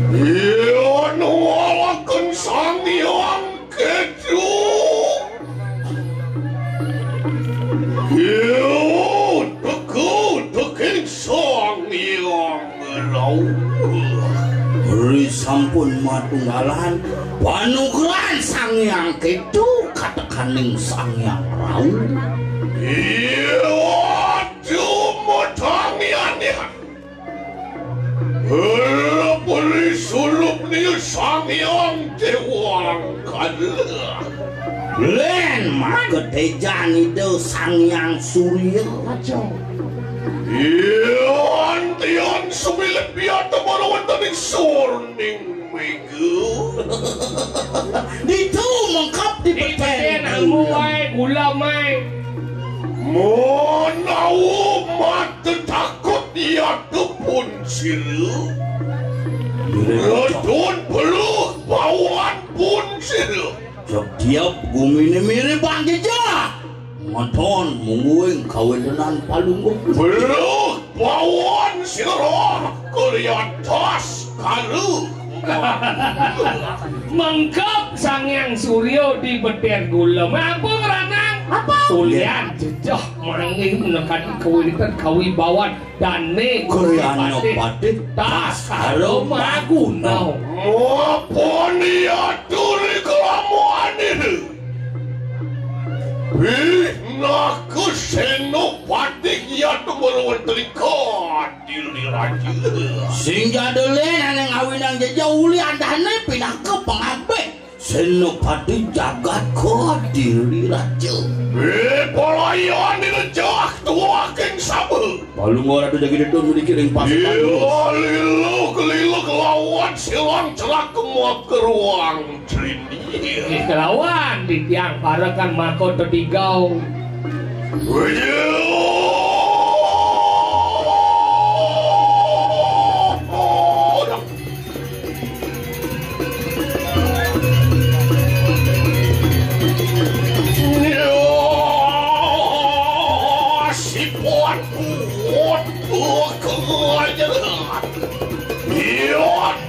Iya nuwalaken Sang Hyang Keju. Iya teke Sang Hyang Rawuh. Beri sampun matunggalan panugrahan Sang Hyang Keju katekaning Sang Hyang Rawuh. Iya cumutangyan. Beri sulup ni Sang Hyang Dewang Kala. Len maketejan itu Sang Hyang Surya Raja. Iyan tiyan sumilip yata marawan taning surning megu. Itu mengkap di peten ang muay gula may. Monawu mata takut yata pun siru. Radun peluk bawan pun siru. Tiap gumine mirip bangkija. Ngonton mungguing kawenan palunggup. Peluk bawan siru. Kulian tas kalu. Mengkap Sang Hyang Suryo di beter gula mampu ranang apa tulian jejah manging menekan kewiritan kawibawan dan ne Kuryana pati tas karo magunau Apa dia turi kelamuan ini? Nak senopati yaitu melawan terikat di raja. Sing jadelen yang awinang jauh liandane pindah ke pengabek. Senopati jagat kodiri raja. Pelayan ini jah tua keng sabu. Balung orang tu jadi itu dikirim pasukan. Lilu lawan silang celak kemot ke ruang trini. kelawan di tiang parakan mahkota digau.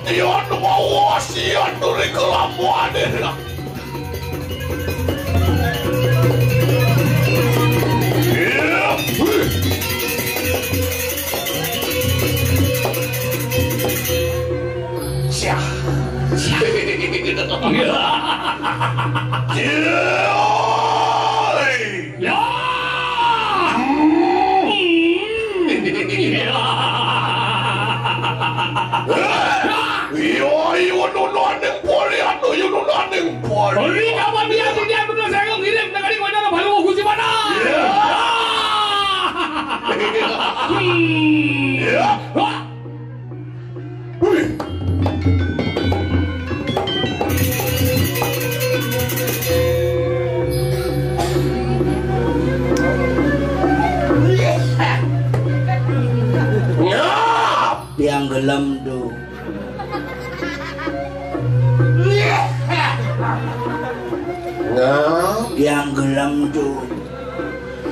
Iyan mawasian dari kelamuan ini. Ori apa biar dia benar saya ngirim negari mana baru aku di mana? Yang gelem tu. Yang gelem tu.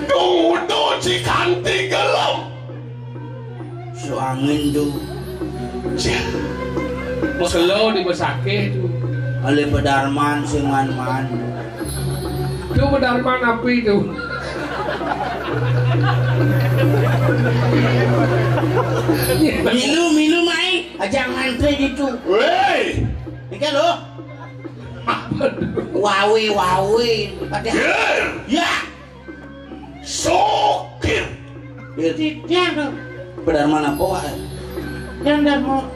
Tuh si kanti gelem. Suangin tu. Maselo di besake tu. Ale pedarman sing man-man. Tu pedarman api tu. Minum mai, aja ngantri gitu. Wey, Ikan lo. Wawi. Ya. sokir. Dia tu. Pedarman apa wak? Yang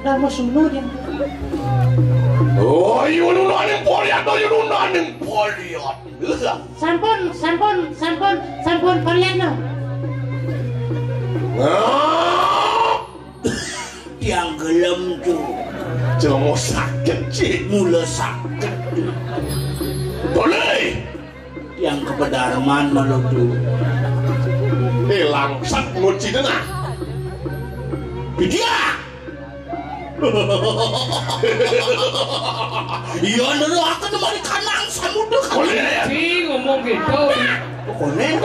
darmo sulu dia. Oh, yun naning poliat, yun naning poliat. Sampun Koreano. Yang gelem tu. Jangan sakit cik. Mula sakit tu. Boleh. Yang kepedarman malu tu. Langsat nguci tengah. Dia. Iya dulu aku nemani kanang samuduk. Boleh. Si ngomong gitu. Pokoknya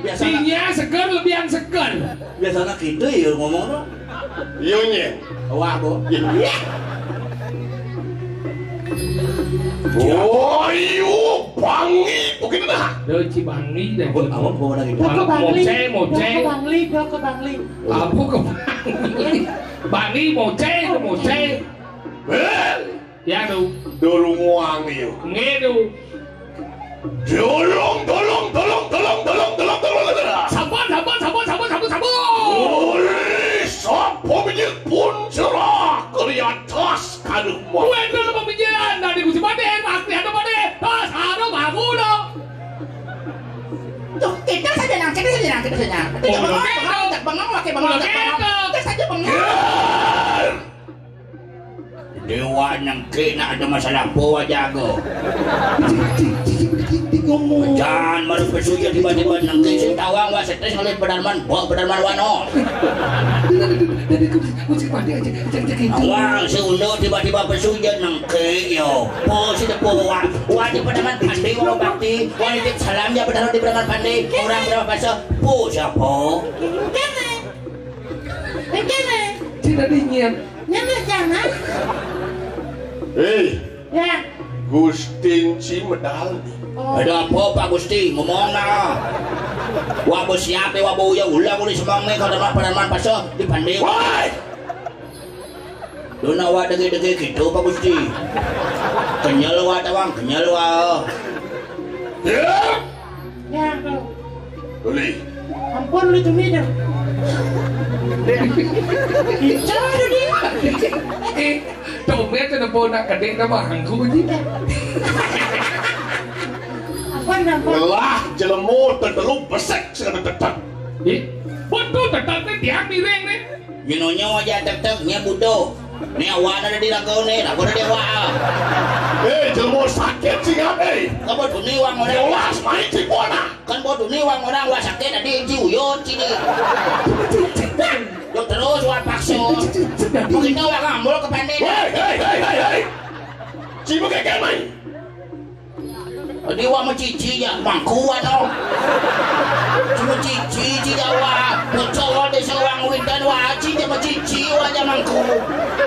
biasa Sinya seger lebihan seger. biasanya gitu ya ngomong tu. Iya nyen. Wah, Bu. Oh, iyo bangi begitu dah. Đời chị bằng lý này. Apa Bu lagi? Một xe. Doko Bangli. Aku ke Bang Lý một xe. Ya du. Dorong uang iyo. Nghe du. Tolong. Sabun. Oleh siapa menyel pun cerah ke atas kadumah. Gue dulu pembicaraan dari Gusti Pade, Bakti ada Pade. Tas ada bagu lo. Tuh, kita saja nang. Tidak bengong pakai bengong. Kita saja bengong. Dewa nang kena ada masalah bawa jago. Jangan baru pesuja tiba-tiba nang kisah tawang wa stres oleh pedarman wano. Awang seundo tiba-tiba pesuja nang keyo. Po si depo wa di pedarman pandai wa bakti. Wa di salam ya pedar di pedarman pandai. Orang berapa bahasa po siapa? Jangan. Tidak dingin. Jangan. Hei, Ya. Gustin Cimedal. Ada apa Pak Gusti? Ngomong na. Wa bos siapa wa boya ulah boleh semang ni kalau pedarman bahasa di pandai. Woi, Dona wa dege-dege gitu Pak Gusti. Kenyal wa tawang, kenyal wa. ya, Ya, kau. boleh. Ampun lu itu mida. Bicara dia. Tumben tu depo nak kadek nama hangku ni. Ampun. Lelah jelemu terdeluk besek sekali tetap. Betul tetap ni tiang miring ni. Minonya wajah tetep nya budo. Ni awan ada di lagu ni, lagu ada dewa. Hei, jelemu sakit sih hei. Kamu tu ni wang orang. Jelas main cipona. Kan bodoh ni wang orang wa sakit ada di uyut sini. Dok terus wa paksa. Mungkin kau yang ngambul ke pandai. Hei. Cipu kekek main. Dia wa mencici ya mangku no. Cuma cici jawa. Bocor de seorang windan wa cici mencici wa mangku.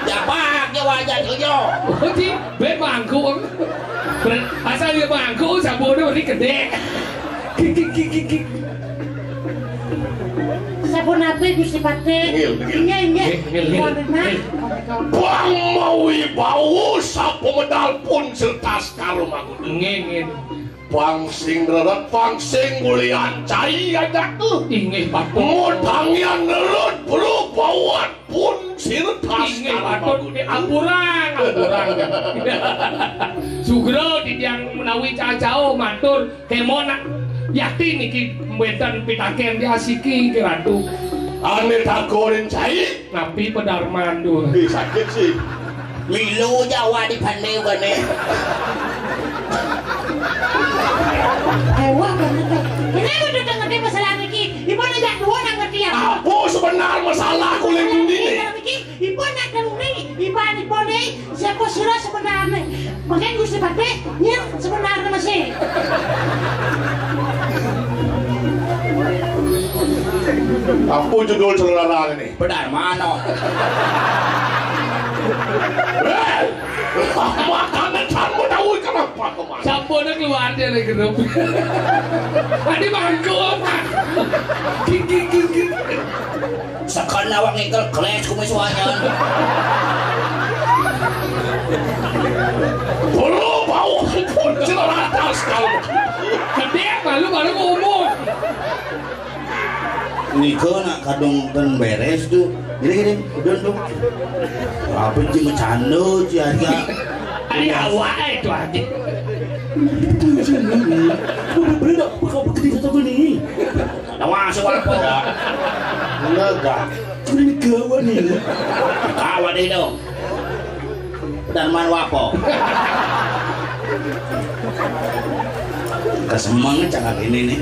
Jabak dia wajah tu yo. Di be mangku. Asal dia mangku sabun dia beri kadek. Kik. Sabun apa Gusti Pate? Ngil. Buang maui bau sapu medal pun serta sekarang aku. Ngengin. Pangsing reret pangsing gulian cai aja tuh. Ingin patut. Modangnya nerut bulu bauan pun serta Ingin sekarang patut aku. di amburang. Sugro di yang menawi cacao matur kemona. Yakin niki wedan pitaken di asiki ke ratu. Ane takorin cai. Napi pedarman tuh. Sakit sih. Milu Jawa di pandai bukan ni. Wah, benar. Kenapa tu tengah dia masalah ni? Ibu nak jak dua nak ngerti ya? Apa sebenar masalah kulit ini? Ibu nak kalau ni, ibu ni siapa sila sebenarnya? Makanya Gusti Pate yang sebenarnya masih. Apa judul celana ini? Benar mana? Makanan kamu tahu kenapa kemarin? Sabun keluar dia dari grup. Tadi bangku apa? Kik. Sekarang awak ngikel keles kumis wanyan. Belum bau pun celana sekali. Kedek baru ngomong. Niko nak kadung dan beres tu. Gini dong. Apa sih macano sih harga? Ada awak itu adik. Bener kau begitu satu ni. Tawa soal apa? Enggak. Ini kawan ni. Kawan itu. Dan manwapo. Kesemangat cakap ini nih.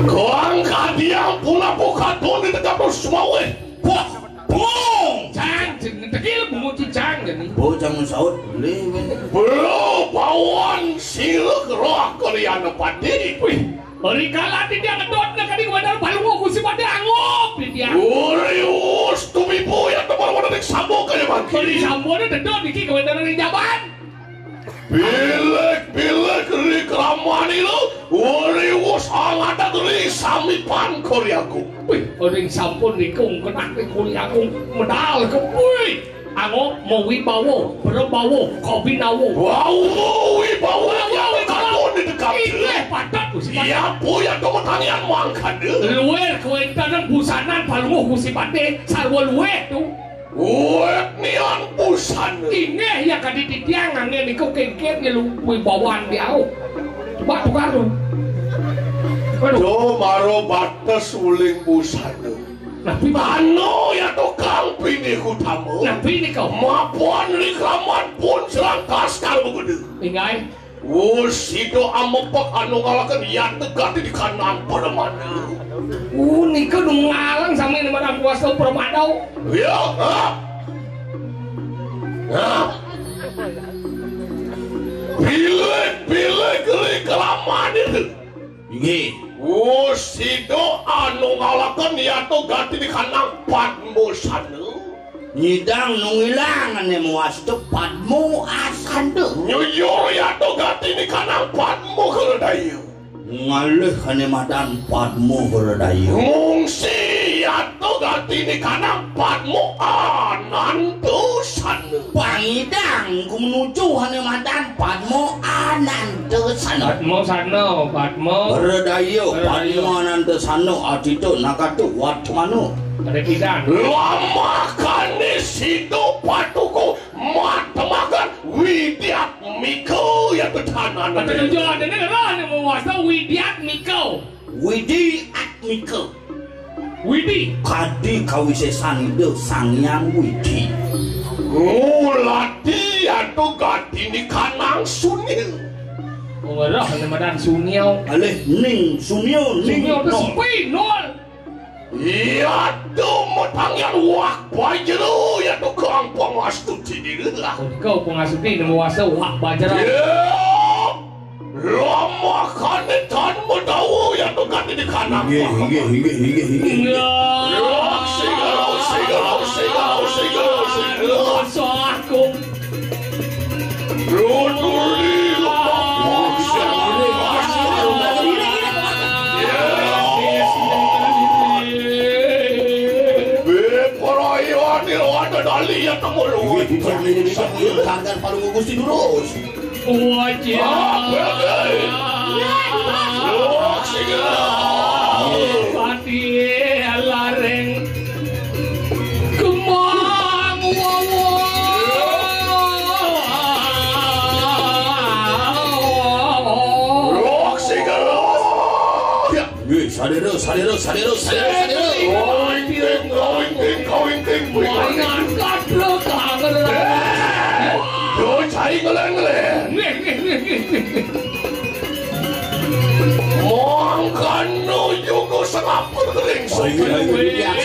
Kau angkat dia pula buka tuh di tegak semua weh. Wah, bung. Cang, tegil bungu cicang jadi. Bocang saud boleh. Belum bauan siluk roh kalian padi. Wih, hari kala dia ngedot nak kadi padahal palungo Gusti Pati angop dia. Urius tumibo ya teman-teman ning sambo kaya Kalau mangki. sambone dedot iki kewendaran di jaban. Bilek ri kramani lo. Urius angata ri sami pan Koreaku. Wih, orang sampun nikung kena kuliahku medal ke wih. Angop mau wibawo, berbawo, kopi nawo. Wow, wibawa yang katon di dekat. Iya, padat Gusti Pati. Ya puya kemenangan mangkan deh. Luwe kewendaran busanan palungo Gusti Pati sarwa luwe tuh. Wek nian busan. Inge ya kadiditiang angin niku kengket ya lu wibawaan diau. Coba tukar lu. Do maro batas uling busan. Nah, pipa. Ano ya tukang piniku tamu. Nah, ini kau. Mapuan li kraman pun serang kaskal begitu. Ingai. Sido amepek anu ngalakan ya tegati di kanan pada mana. Niku ngalang sama ini mana puas tau permadau. Ya, Bilek li kelaman itu. Nggih. Sido anu ngalakan ya tegati di kanan padmu sana. Nyidang nungilangan muas tepatmu asandu. Nyuyur ya tegati di kanan padmu keredayu. Ngalih kane madan padmu berdayu. Ngungsi ya tegati di kanan padmu anantusan. Pangidang ku menuju hane madan padmu anantesana. Patmo sano, patmo. Berdayu padmu anantesana adito nakatu watmanu. Ada pidang. Lama kane sido patuku matemakan widyat miko ya betanan. Ada tujuh ada negara yang memuas tau Widiat Miko. Widi atmiko. Widi. Kadi kawisesan itu sangyang Widi. Ngulati ya tegati di kanan sunil. Mengerah hanya madan Suniau. Alih ning sunyo ning Suniau itu no. sepi nol. Ya tuh matangyan wak bajero ya tuh kampung astuti di lah. Kau pengasuti yang memuas tau wak bajara. Ya, lama kane tan mendawu ya tegati di kanan. Hige. Segala. Aku. Kangen palung Gusti terus. Pati lareng kemang Sadero. Mainan kaplok kangen. Cai ngeleng-ngeleng. Mangkano juga sengapur kering. Hijak.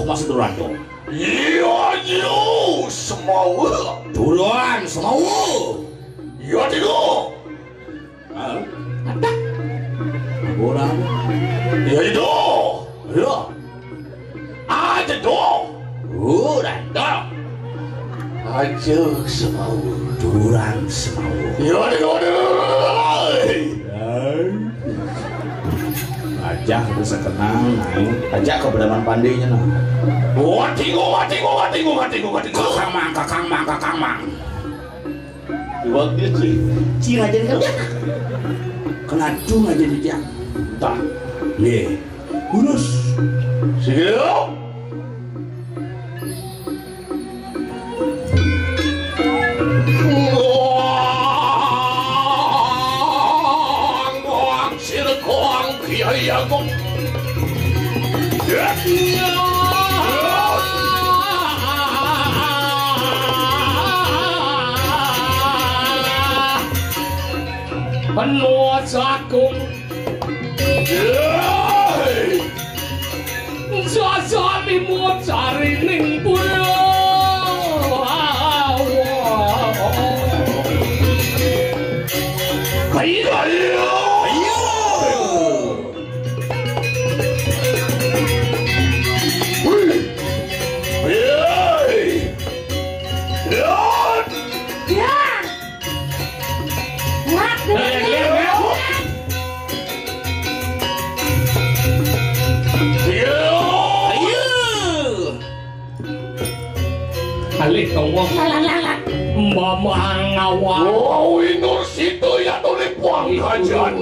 Masa durantoh. Iya, semau. Duluan semau. Iya, tigo. Ada. Orang. Iya, itu. Ayo. Ada dong. Durantoh. Aja semau. Durang semau. Iya, tigo. Ajak itu sekenang, ajak ke pedaman pandainya nah. Watingo. Kakang mang. Buat dia Cing aja nih kan. Kena dung aja di dia. tak. Ye, urus. Siapa? Ngoang sirkoang kiayagong. Penuh sakung. Sosok limut sarining pulo. Ayo. Alih ngomong mbak ngawal. Oh, Nur situ ya tuli puang kajian.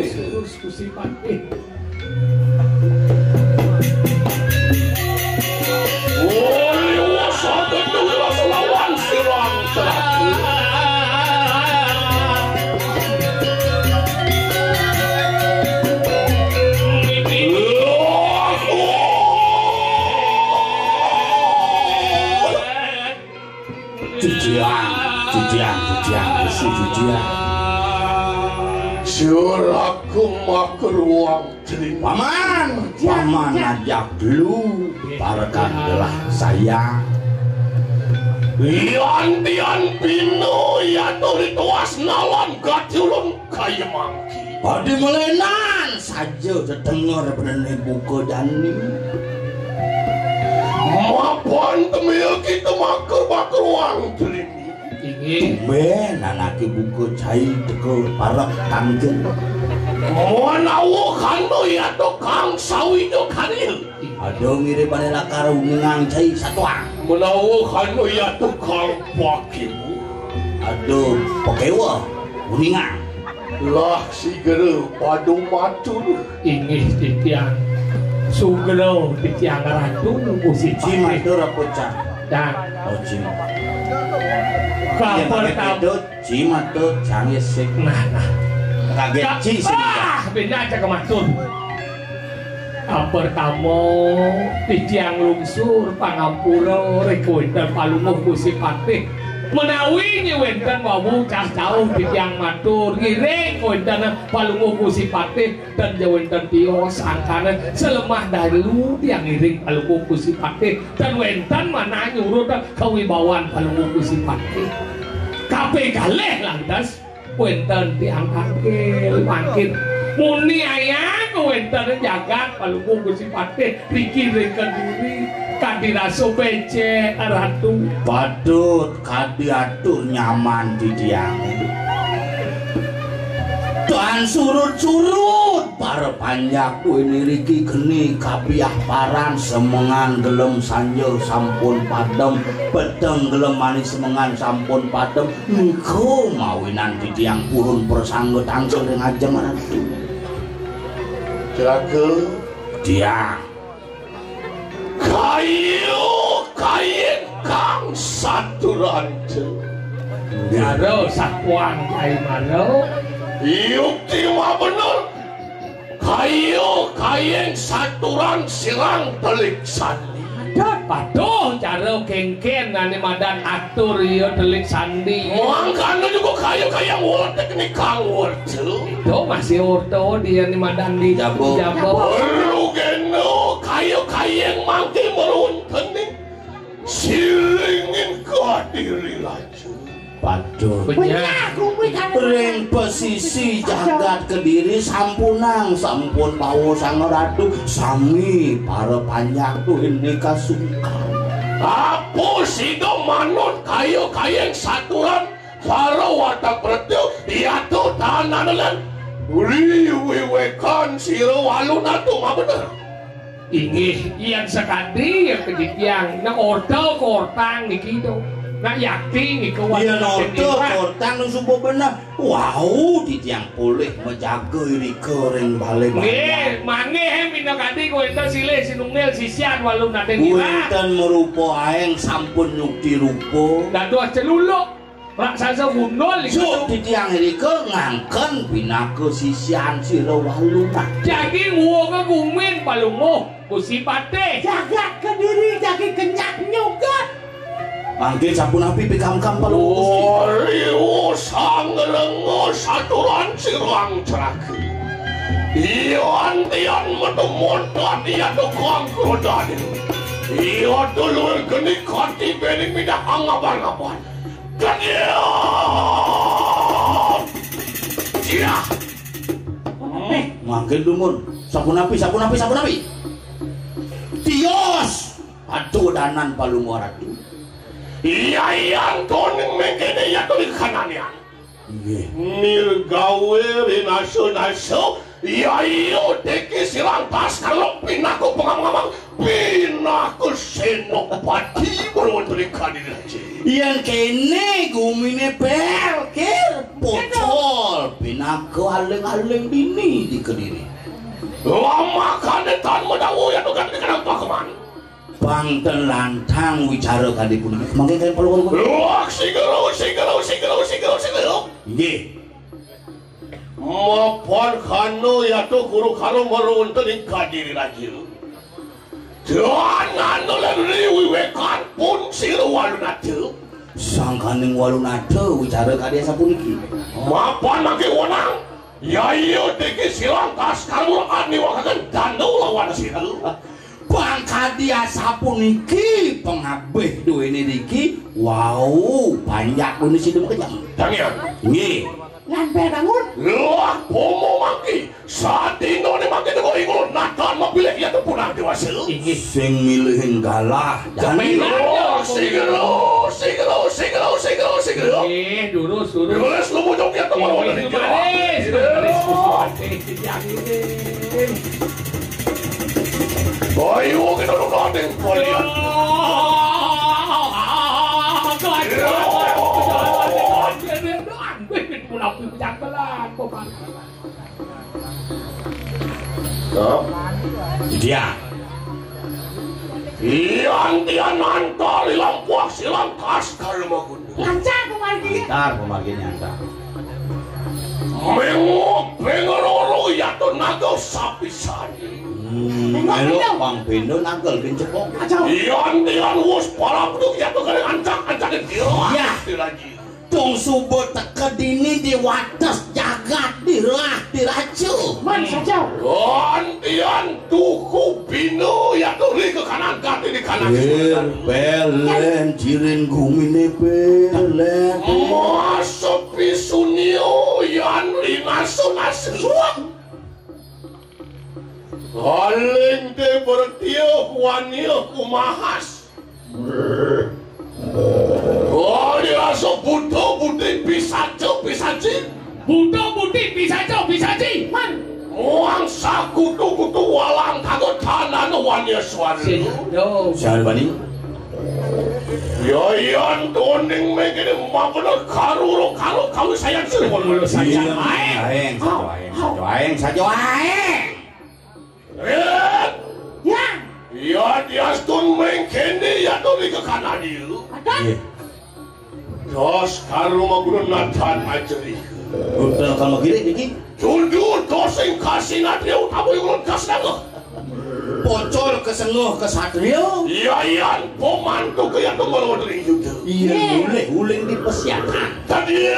Oh, liwas satu dua selawan silang terakhir. Cucian. Suraku makur uang terima. Paman ajak dulu, barekanlah sayang. Tian pino ya turi tuas nalan gatulun kaya mangki. Adi melenan saja terdengar bener buku dani. Mapan temil kita makur uang terima. Ben anake buku cai teko parak tanggen. Monawu kanu ya tukang sawi do kanil. Aduh mirip pada lakar ngang cai satuang. Monawu kanu ya tukang pakimu. Aduh pokewa uningang. Lah sigere padu matur. Ingih titiang sugero titiang ratu musik Cimatur apa cak? dan Oh cim. kabar tahu Cimatur canggih sik. nah Kaget ci sih. beda aja kematur pertama titiang lungsur pangampura rekoidan palunguh kusipatih menawi nyewenten wawu cah jauh titiang matur ngire koidan palunguh kusipatih dan jawenten tios angkana selemah dalu tiang ngiring palunguh kusipatih dan wenten mana nyurut kewibawaan palunguh kusipatih kabeh galeh lantas wenten tiang kakil mangkin muni ayah kewenten jagat palunguh kusipatih pikirin kenduri kadiraso becek ratu Badut kadiatur nyaman di tiang. Dan surut-surut para panjak ini riki geni kapiah paran semengan gelem sanjo sampun padem bedeng gelem manis semengan sampun padem engko mawinan di tiang purun persanggut angsel ngajeng ratu. Jaga Tiang kain kang saturante Maro sakuan kai maro yukti mah bener kain saturan sirang telik sandi paduh jaro kengken nani madan atur yo delik sandi mangkana juga kayu teknik kang wortel itu masih orto dia ni madan di Jabo. baru geno kayu mangki meruntening silingin kadiri laju Badut punya ring pesisi jagat kediri sampunang sampun pawo sang ratu sami para panjang tuh ini kasungkan apa sih do manut kayu saturan para watak bertiu dia tuh tahanan uri wiwekan siro waluna tuh mah bener ingih yang sekadi yang kejadian na orto kortang niki do na yakti niki dia noto kortang nu subuh bener wow di tiang pulih menjaga iri kering balik nggih maneh minta kadi kowe ento silih sinungil sisian waluna den ira wonten merupa aeng sampun nyukti rupa dadu celuluk raksasa gundul Cuk di tiang iri ke ngangken pinake sisian sira waluna jadi nguwa kumin palunguh kusipate jagat kediri jagi kenyak nyugat mangke sampun api pikam-kam palu Oriu sang lengo saturan sirang cerake tian metu montan dia tukang krodani Iya dulu geni kati bening minta angapan-angapan. Kadian. Iya. Makin dumun. Sapunapi. Tios. Aduh danan palungorat. Iya yang toning mengkene ya tuh kananian. Nggih. Nirgawe rinaso-naso. Iya deki silang tas kalau pinaku pengamang pinaku senopati berwentri kadir aja. Yang kene gumine pelkir pocol pinaku aleng-aleng dini di Kediri. Lama kanetan medawu ya tuh kan kenapa kemana? Bang telantang wicara kali pun mangke kalian perlu Wah, sigero. nggih. Mapon kano ya tuh guru kano meruntuh kadiri lagi. Jangan nolak riwekan pun siru walunatu. Sangkaning walunate wicara kali sapuniki. Mapon mangke wonang. Ya iyo deki silang kas kamu ani wakakan danau lawan siru. Bangka dia sapuniki pengabeh duwene niki. Wow, banyak pun sidem kenyang. Tangian. Nggih. Lampe bangun. Wah, pomo mangki. Saat dino ni mangki teko ingul natan mobilnya ya tuh punang dewasa. Sing milihin galah. Wah, sigero. Durus. Nulis lu mau jauh ya tuh mau dari Ayo kita dulu ada kalian. Dia. Tian antar ilang puak silang kas kalmagun. Lancar pemargi. Ntar pemarginya ntar. Mengororo ya tuh naga sapi sani. Melo Bang Bendo nangkel bin cepok. Tian wus para peduk ya tuh kalian ancak-ancakin Ya. lagi. Tung subuh teka dini di wates jagat dirah diracu. Man saja. Tian tuku bino ya tuh ri ke kanan kati di kanan. Belen jirin gumine belen. Masuk pisunio yan rimaso nasuak. Aling te bertio wanio kumahas. Oh dia so buto buti pisaci. Man. Muang sakutu walang kagot tanan wanio suari. Siapa bani? Yan toning megene makono karo kalu sayang sirwon sayang. Aeng saja aeng. Ya. Ya dia stun mengkene ya to ke kanan ieu. Ada. Dos karo makono natan ajri. Udah kalau gini dikit. Jundur dosing kasina dia utamu ulun kasnago. Pocol kesenguh kesatria. Iya pemantu ke yang tunggu dari itu. Iya uling di pesiakan. Tadi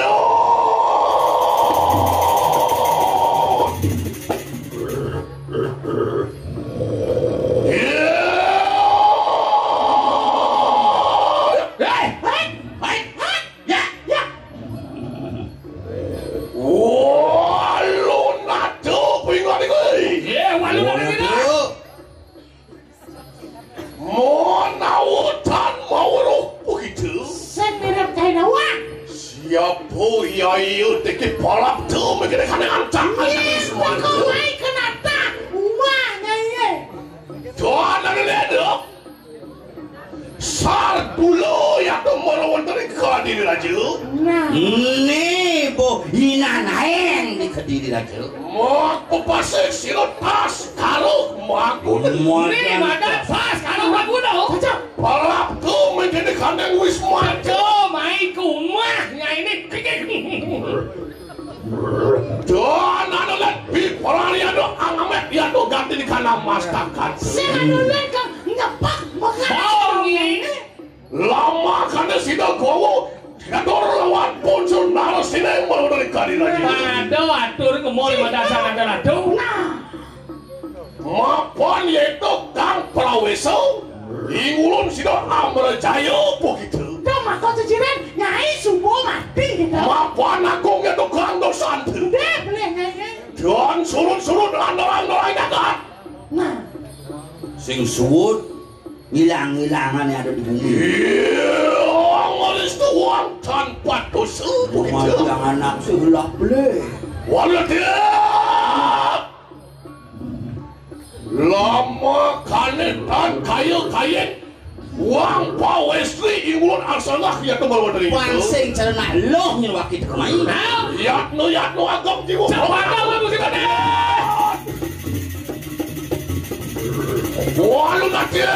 ayo teki balap tuh megene kane ancak semua. Kau main kenapa? Umahnya ye. Doa dok. Sar dulu ya tuh melawan dari Kediri raju. Nah. Ini bo inan aeng di Kediri raju. Mau pasir sirot tas karo maku. Ini makan pas kalau aku dah. Balap tuh megene kane wis maju. Main kumahnya ini. Doa nanulan bi perani ado angamet ya tuh ganti di kana mastakan. Senanulan kau ngepak makan. Baunya ini. Lama kane sida gowo. Kador lawan poncol naro sine mau dari Kediri raju. Ada atur kemol madasa ada atur. Mapon yaitu kang praweso mati gitu. Mapan agungnya tukang dosan. Udah boleh nanya. Dan surut-surut andorang-andorang dagat. Nah, Sing suwut hilang-hilangan yang ada di bumi. Iya, ngalis tuang tanpa dosa. Rumah yang anak sebelah beli. Walau dia lama kanetan kayu-kayen uang pawesli ingulun aksalah ya tebal wadari itu Pangsing cara nak loh nyelwak kita kemain. yatno agam jiwa Cepat kamu si Pati. walau dia